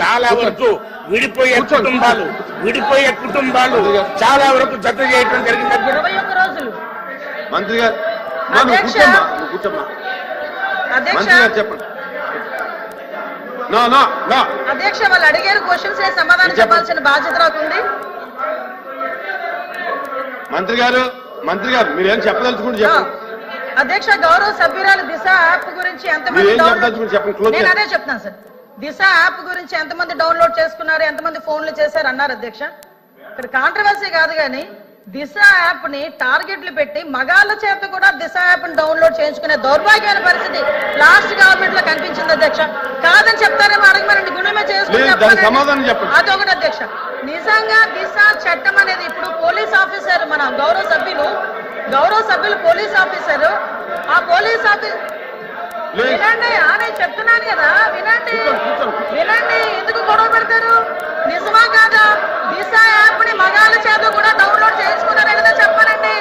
చాలా వరకు విడిపోయే కుటుంబాలు చాలా వరకు జత చేయడం జరిగింది. 21 రోజులు మంత్రి గారు కూర్చోమ్మా. మంత్రి గారు చెప్పండి. అధ్యక్ష వాళ్ళు అడిగారు క్వశ్చన్స్ సమాధానం చెప్పాల్సిన బాధ్యత నాకుంది. మంత్రి గారు మీరేం చెప్పదలుచుకుంటే చెప్పండి. అధ్యక్ష గౌరవ సభ్యురాలు దిశ యాప్ గురించి ఎంతమంది నేను అదే చెప్తాను సార్. దిశ యాప్ గురించి ఎంతమంది డౌన్లోడ్ చేసుకున్నారు, ఎంతమంది ఫోన్లు చేశారు అన్నారు అధ్యక్ష. ఇక్కడ కాంట్రవర్సీ కాదు కానీ దిశ యాప్ ని టార్గెట్లు పెట్టి మగాళ్ళ చేత కూడా దిశ యాప్ ని డౌన్లోడ్ చేయించుకునే దౌర్భాగ్యమైన పరిస్థితి లాస్ట్ గవర్నమెంట్ లో కనిపించింది అధ్యక్ష. కాదని చెప్తారేమో అడగమనండి, గుణమే చేసుకుని అదొకటి అధ్యక్ష. నిజంగా దిశ చట్టం అనేది ఇప్పుడు పోలీస్ ఆఫీసర్ మన గౌరవ సభ్యులు పోలీస్ ఆఫీసర్ ఆ పోలీస్ ఆఫీసర్ వినండి నేను చెప్తున్నాను కదా వినండి ఎందుకు గొడవ పెడతారు? నిజమా కాదా? దిశ యాప్ ని మగాళ్ళ చేత కూడా డౌన్లోడ్ చేసుకున్నారే కదా చెప్పారండి.